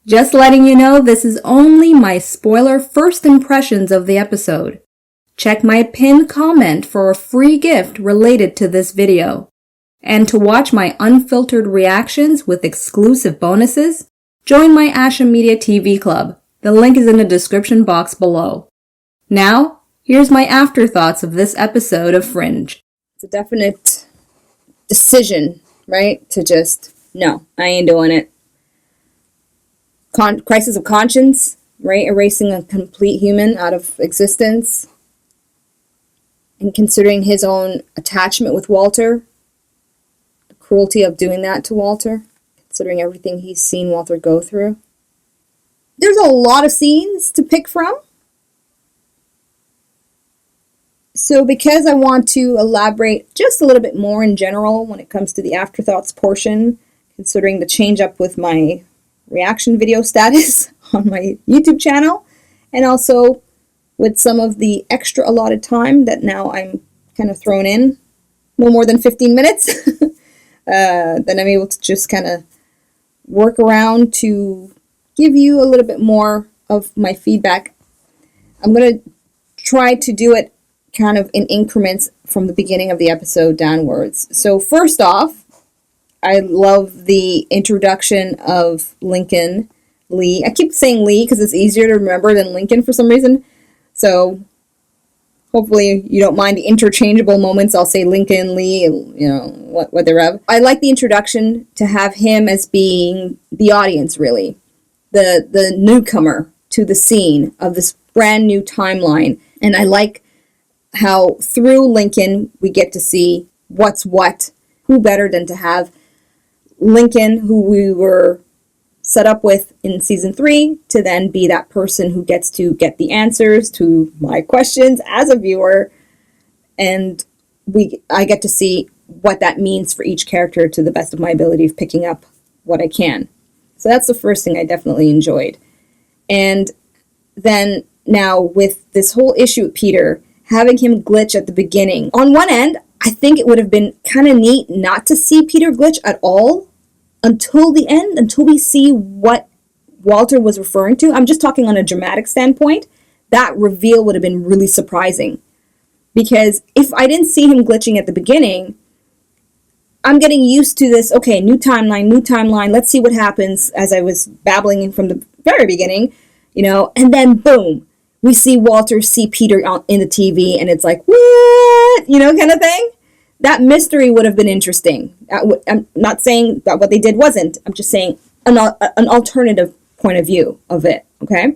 Just letting you know this is only my spoiler first impressions of the episode. Check my pinned comment for a free gift related to this video. And to watch my unfiltered reactions with exclusive bonuses, join my Asha Media TV Club. The link is in the description box below. Now, here's my afterthoughts of this episode of Fringe. It's a definite decision, right? To just, no, I ain't doing it. Crisis of conscience, right? Erasing a complete human out of existence. And considering his own attachment with Walter. The cruelty of doing that to Walter. Considering everything he's seen Walter go through. There's a lot of scenes to pick from. So because I want to elaborate just a little bit more in general when it comes to the afterthoughts portion, considering the change up with my reaction video status on my YouTube channel, and also with some of the extra allotted time that now I'm kind of thrown in, no more than 15 minutes, then I'm able to just kind of work around to give you a little bit more of my feedback. I'm going to try to do it kind of in increments from the beginning of the episode downwards. So first off, I love the introduction of Lincoln Lee. I keep saying Lee because it's easier to remember than Lincoln for some reason. So hopefully you don't mind the interchangeable moments. I'll say Lincoln, Lee, whatever. I like the introduction to have him as being the audience, really. The newcomer to the scene of this brand new timeline. And I like how through Lincoln we get to see what's what. Who better than to have Lincoln, who we were set up with in season 3, to then be that person who gets to get the answers to my questions as a viewer, and I get to see what that means for each character to the best of my ability of picking up what I can. So that's the first thing I definitely enjoyed. And then now with this whole issue with Peter, having him glitch at the beginning, on one end, I think it would have been kind of neat not to see Peter glitch at all until the end, until we see what Walter was referring to. I'm just talking on a dramatic standpoint. That reveal would have been really surprising. Because if I didn't see him glitching at the beginning, I'm getting used to this, okay, new timeline, let's see what happens, as I was babbling from the very beginning, and then boom, we see Walter see Peter in the TV, and it's like, what? Kind of thing. That mystery would have been interesting. I'm not saying that what they did wasn't. I'm just saying an alternative point of view of it, okay?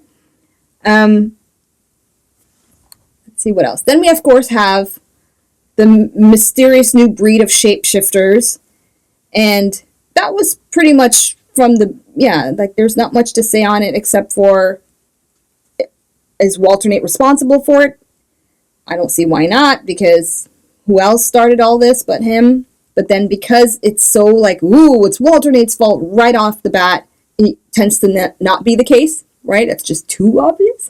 Let's see what else. Then we, of course, have the mysterious new breed of shapeshifters. And that was pretty much from there's not much to say on it except for, is Walter Nate responsible for it? I don't see why not, because who else started all this but him? But then because it's so like, ooh, it's Walter Nate's fault right off the bat, it tends to not be the case, right? It's just too obvious.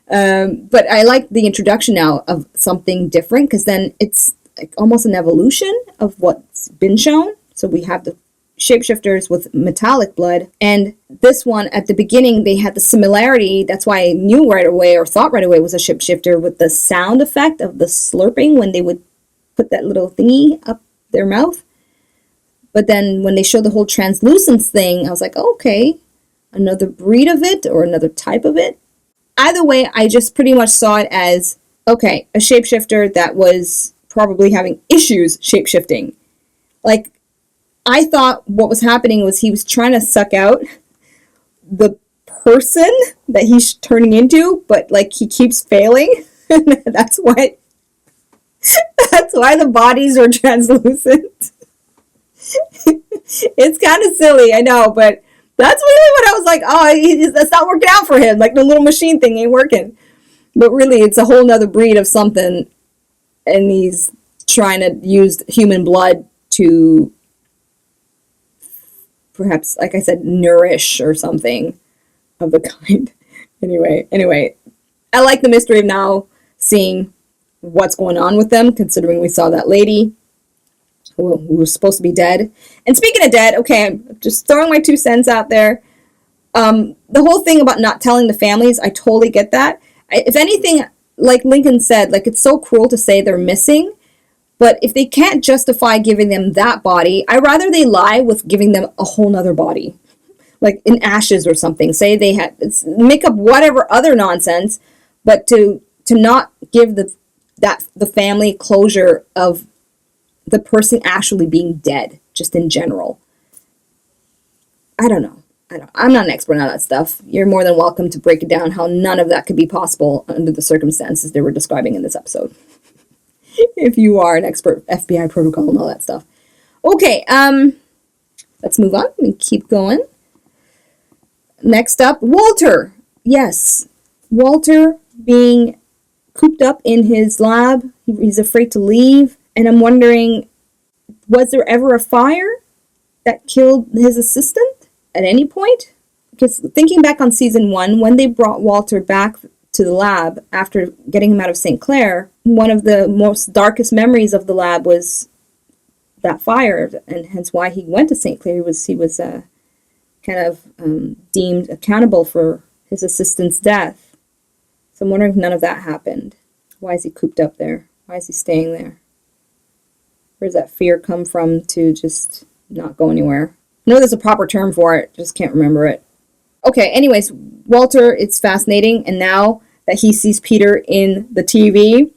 But I like the introduction now of something different, because then it's like almost an evolution of what's been shown. So we have the shapeshifters with metallic blood, and this one at the beginning they had the similarity. That's why I knew right away, or thought right away, was a shapeshifter, with the sound effect of the slurping when they would put that little thingy up their mouth. But then when they showed the whole translucence thing, I was like, oh, okay, another breed of it or another type of it. Either way, I just pretty much saw it as, okay, a shapeshifter that was probably having issues shapeshifting. Like, I thought what was happening was he was trying to suck out the person that he's turning into, but like he keeps failing. That's why the bodies are translucent. It's kind of silly, I know, but that's really what I was like, oh, that's not working out for him. Like the little machine thing ain't working. But really, it's a whole nother breed of something, and he's trying to use human blood to perhaps, like I said, nourish or something of the kind. Anyway, I like the mystery of now seeing what's going on with them, considering we saw that lady who was supposed to be dead. And speaking of dead, okay, I'm just throwing my 2 cents out there. The whole thing about not telling the families, I totally get that. If anything, like Lincoln said, like it's so cruel to say they're missing, but if they can't justify giving them that body, I'd rather they lie with giving them a whole nother body, like in ashes or something. Say they had, make up whatever other nonsense, but to not give the family closure of the person actually being dead, just in general. I don't know. I'm not an expert on that stuff. You're more than welcome to break it down how none of that could be possible under the circumstances they were describing in this episode. If you are an expert, FBI protocol and all that stuff. Okay, let's move on and keep going. Next up, Walter. Yes, Walter being cooped up in his lab. He's afraid to leave. And I'm wondering, was there ever a fire that killed his assistant at any point? Because thinking back on season 1, when they brought Walter back to the lab after getting him out of St. Clair, one of the most darkest memories of the lab was that fire, and hence why he went to St. Clair. He was kind of deemed accountable for his assistant's death. So I'm wondering if none of that happened. Why is he cooped up there? Why is he staying there? Where does that fear come from to just not go anywhere? I know there's a proper term for it, just can't remember it. Okay, anyways, Walter, it's fascinating, and now that he sees Peter in the TV,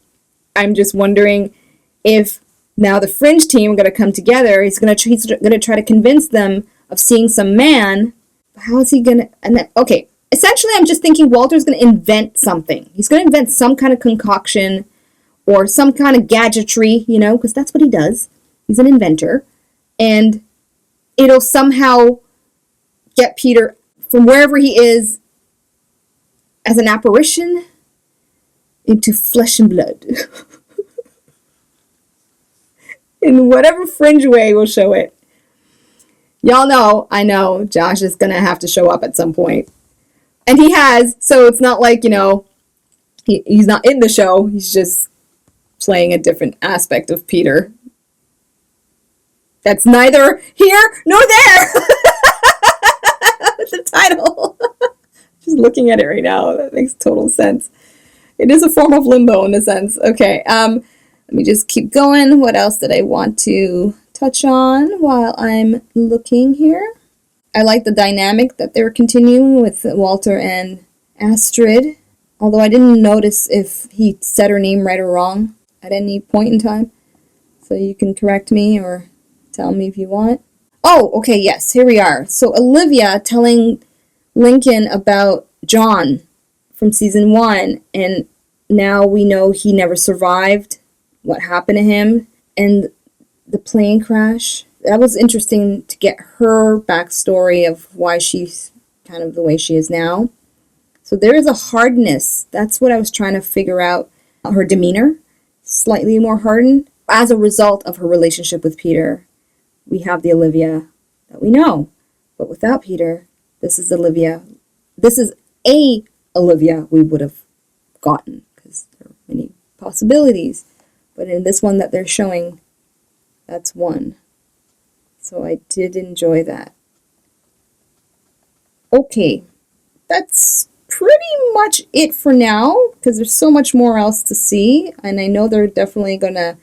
I'm just wondering if now the Fringe team are going to come together. He's going to try to convince them of seeing some man. How is he going to... And then, okay, essentially I'm just thinking Walter's going to invent something. He's going to invent some kind of concoction or some kind of gadgetry, you know, because that's what he does. He's an inventor. And it'll somehow get Peter from wherever he is as an apparition into flesh and blood. In whatever Fringe way we'll show it. Y'all know, I know, Josh is going to have to show up at some point. And he has, so it's not like, you know, he's not in the show. He's just playing a different aspect of Peter. That's neither here nor there. The title. Just looking at it right now, that makes total sense. It is a form of limbo in a sense. Okay, let me just keep going. What else did I want to touch on while I'm looking here? I like the dynamic that they were continuing with Walter and Astrid, although I didn't notice if he said her name right or wrong at any point in time. So you can correct me or tell me if you want. Oh, okay, yes, here we are. So Olivia telling Lincoln about John from season 1, and now we know he never survived what happened to him, and the plane crash. That was interesting to get her backstory of why she's kind of the way she is now. So there is a hardness. That's what I was trying to figure out. Her demeanor, slightly more hardened, as a result of her relationship with Peter. We have the Olivia that we know. But without Peter, this is Olivia. This is a Olivia we would have gotten, because there are many possibilities. But in this one that they're showing, that's one. So I did enjoy that. Okay, that's pretty much it for now, because there's so much more else to see, and I know they're definitely going to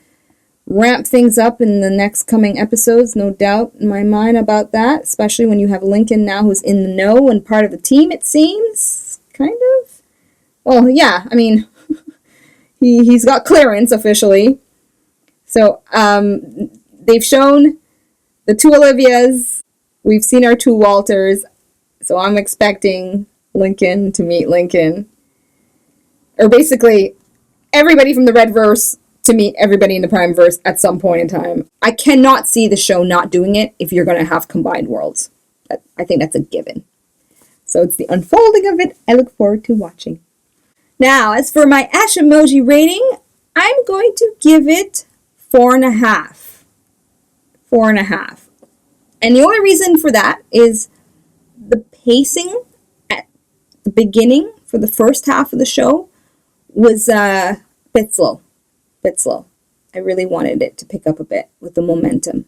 ramp things up in the next coming episodes, no doubt in my mind about that, especially when you have Lincoln now who's in the know and part of the team, it seems, kind of. Well, yeah, I mean, he's got clearance officially. So, they've shown the 2 Olivias, we've seen our 2 Walters, so I'm expecting Lincoln to meet Lincoln. Or basically, everybody from the Red Verse to meet everybody in the Prime Verse at some point in time. I cannot see the show not doing it if you're going to have combined worlds. I think that's a given. So it's the unfolding of it I look forward to watching. Now, as for my Ashamoji rating, I'm going to give it 4.5. 4.5. And the only reason for that is the pacing at the beginning for the first half of the show was a bit slow. I really wanted it to pick up a bit with the momentum.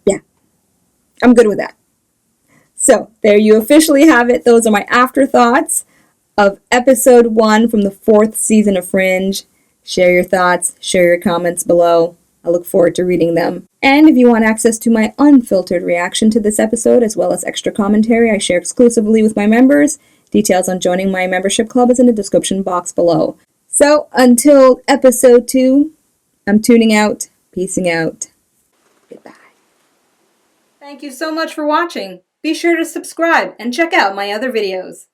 Yeah. I'm good with that. So there you officially have it. Those are my afterthoughts of episode 1 from the 4th season of Fringe. Share your thoughts, share your comments below. I look forward to reading them. And if you want access to my unfiltered reaction to this episode, as well as extra commentary I share exclusively with my members, details on joining my membership club is in the description box below. So until episode 2, I'm tuning out, peacing out. Goodbye. Thank you so much for watching. Be sure to subscribe and check out my other videos.